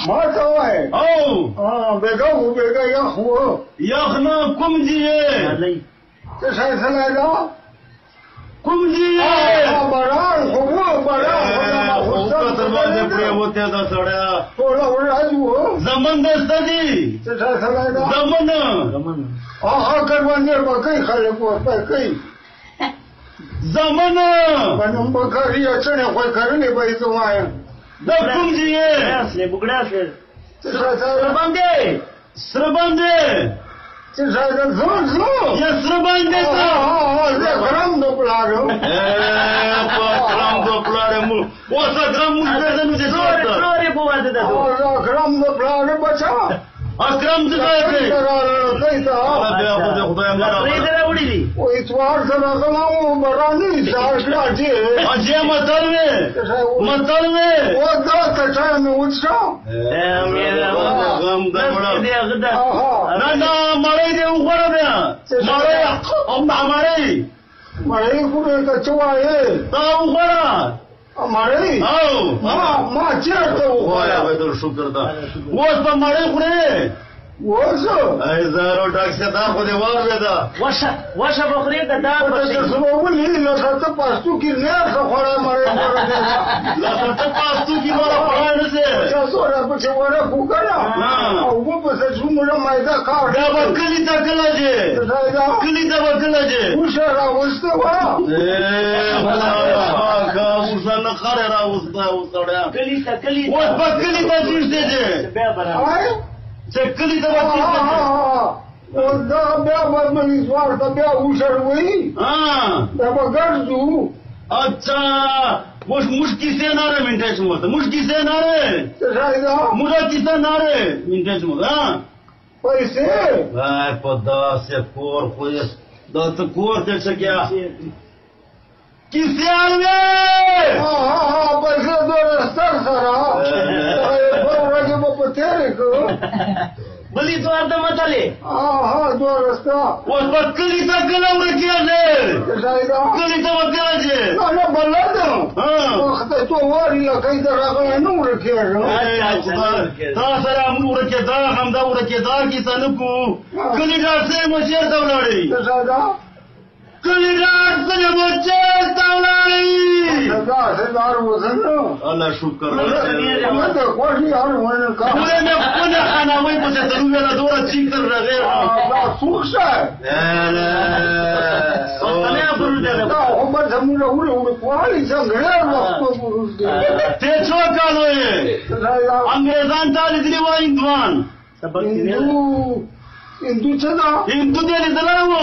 ما ته وای او بیګه یا خو یخنا کوم دی څه شای سره دا کوم دی باران خو باران خو تر باندې پرې وته دا سړیا ټول ورځو زمون دستدي څه شای سره دا زمون کروانه وکي خلک وکي زمون باندې بکری اچنه خو کرنه به ته وای دا کوم دی اصله بګړاشه سره باندې سره باندې څه ځای زو یا سره باندې زه ګرام دو پلاړو په ګرام دو پلاړو مو اوسه ګرام مو دې نو دې څورې په واده ده ګرام دو پلاړو بچا اکرم دې کوي بیا خو خدای امر پرې دراوړي دي او اتوار سره غلامو براني ساجي اجه متلوي او دا ته چا مې وڅا غم دا نه مړې دې وګوره بیا مړې او مړې خو ته چوایې تا وګوره مړې ما چیرته وګوره به در شکر دا اوس په مړې خورې وځه ای زارو ډاکټر دا خو دې واره دا واشه بخوري دا ته څه ولې لکه ته پاستو کې نه خورې مړې لکه ته پاستو کې وره نه سي تاسو را په څه وره وکړه او په څه څومره مایدا کار دا وکړی تا کلاجه کلی تا وکړه وشه راوسته وا کا وشه نه خره راوسته وسړیا کلی اوس په کلی ته ځې بیا برابر څه کلی ته وکړه او دا بیا باندې سوار ته بیا وشر وای دا وګرځو अच्छा मुश्किल से ना रे मिनटेच मत मुश्किल से ना रे मुझे किसे ना रे मिनटेच मत हाँ पैसे भाई पदा से कोर खोज दस कोर देख सकिया किसे आलवे हाँ पैसे दो रस्ता सरा बड़ा के बाप तेरे को बली तो अर्ध मतले हाँ दो रस्ता वो बकली तक गलम रखिया ले कली तो बकला जे ना बल्ला दो हाँ वक्त तो वारी लगा इधर आगे नू रखिया ता सरा हम रखे दा हम दा रखे दा की तनको कली रात से मचेर दवलाड़ी कली रात से मचेर दवलाड़ी हजार वजन अल्लाह शुक्र मैं तो कोई यार मैंने कहा पूरे में पुनः खाना वही मुझे तनु वाला दौरा ठीक कर रहे ना सुखसा है सोने पर दे ना हम जमुना उरे कोई संगड़े वक्त ते छो कालो ये अंग्रेजान ताली दिली वा इंद्वान हिंदू चला हिंदू दिली दला वो